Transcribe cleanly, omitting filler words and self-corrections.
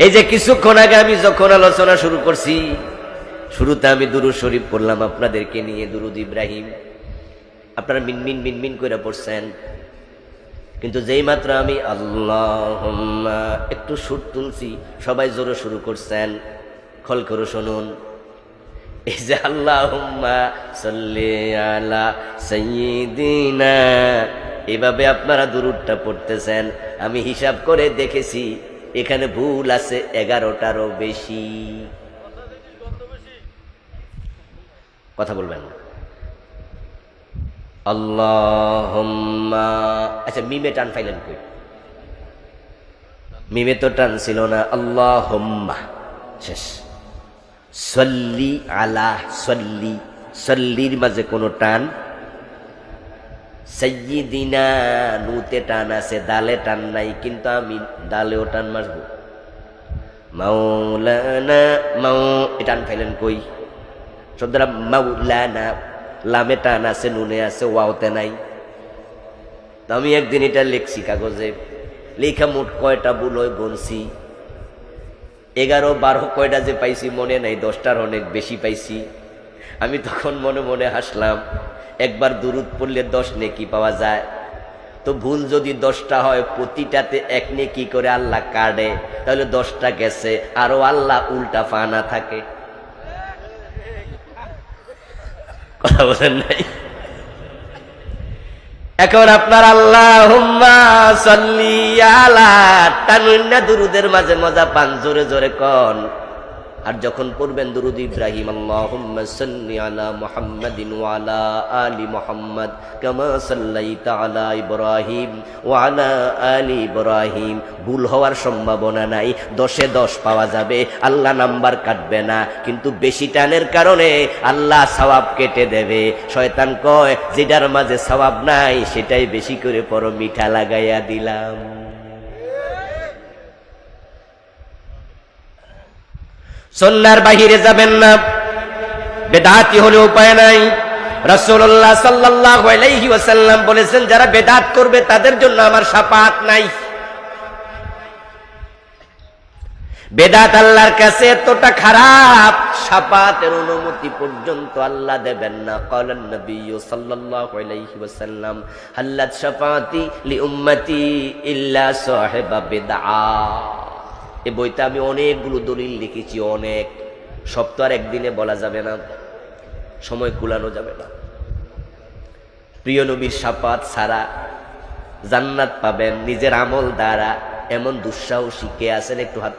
এই যে কিছুক্ষণ আগে আমি যখন আলোচনা শুরু করছি, শুরুতে আমি দুরূদ শরীফ পড়লাম আপনাদেরকে নিয়ে, দুরূদ ইব্রাহিম। আপনারা মিনমিন মিনমিন করে পড়ছেন, কিন্তু যেই মাত্র আমি আল্লাহুম্মা একটু সুর তুলছি, সবাই জোরে শুরু করছেন। খল করে শুনুন, এই যে আল্লাহুম্মা সাল্লি আলা সাইয়্যিদিনা, এভাবে আপনারা দুরূদটা পড়তেছেন। আমি হিসাব করে দেখেছি এখানে ভুল আছে 11টারও বেশি। কথা বলবেন না। আল্লাহুম্মা, আচ্ছা মিমে টান ফাইলেন কই? মিমে তো টান ছিল না। আল্লাহুম্মা শেষ। সাল্লি আলা, সাল্লি, সাল্লির মাঝে কোনো টান। সাইয়্যিদিনা, নুতে টান আছে, দালে টান নাই, কিন্তু আমি দালেও টান মারব। মাওলানা, মাও এ টান ফাইলেন কই? শব্দটা মাওলানা, লামে টান আছে, নুনে আছে, ওয়াওতে নাই। তো আমি একদিন এটা লিখছি কাগজে, লেখা মোট কয়টা ভুল হয় গুনছি, 11-12 কয়টা যে পাইছি মনে নাই, 10টার অনেক বেশি পাইছি। আমি তখন মনে মনে হাসলাম, একবার দুরূদ পড়লে 10 নেকি পাওয়া যায়, তো ভুল যদি 10টা হয়, প্রতিটাতে 1 নেকি করে আল্লাহ কাটে, তাহলে 10টা গেছে, আরো আল্লাহ উল্টা ফানা থাকে। কথা বলেন নাই? এখন আপনার আল্লাহুম্মা সাল্লি আলা টানুন্না দুরুদের মাঝে মজা পান, জোরে জোরে কন। আর যখন পড়বেন দুরুদ ইব্রাহিম, আল্লাহুম্মা সাল্লি আলা মুহাম্মাদিন ওয়া আলা আলি মুহাম্মাদ কামা সাল্লাইতা আলা ইব্রাহিম ওয়া আলা আলি ইব্রাহিম, ভুল হওয়ার সম্ভাবনা নাই, 10এ 10 পাওয়া যাবে, আল্লাহ নাম্বার কাটবে না। কিন্তু বেশি টানের কারণে আল্লাহ সওয়াব কেটে দেবে। শয়তান কয় যেটার মাঝে সওয়াব নাই সেটাই বেশি করে পড়ো, মিঠা লাগাইয়া দিলাম। সুন্নাহর বাহিরে যাবেন না, বেদাতি হলে উপায় নাই। রাসূলুল্লাহ সাল্লাল্লাহু আলাইহি ওয়াসাল্লাম বলেছেন, যারা বেদাত করবে তাদের জন্য আমার শাফাআত নাই। বেদাত আল্লাহর কাছে এতটা খারাপ, শাফাআতের অনুমতি পর্যন্ত আল্লাহ দেবেন না। ক্বালান নবী সাল্লাল্লাহু আলাইহি ওয়াসাল্লাম, হাল্লাত শাফাআতি লি উম্মতি ইল্লা সাহিবা বিদআ। এই বইতে আমি অনেকগুলো দলিল লিখেছি, অনেক, সব তো আর একদিনে বলা যাবে না, সময় কুলানো যাবে না। প্রিয় নবীর শাফাত ছাড়া জান্নাত পাবেন নিজের আমল দ্বারা, এমন দুঃসাহসী কে আছেন? একটু হাত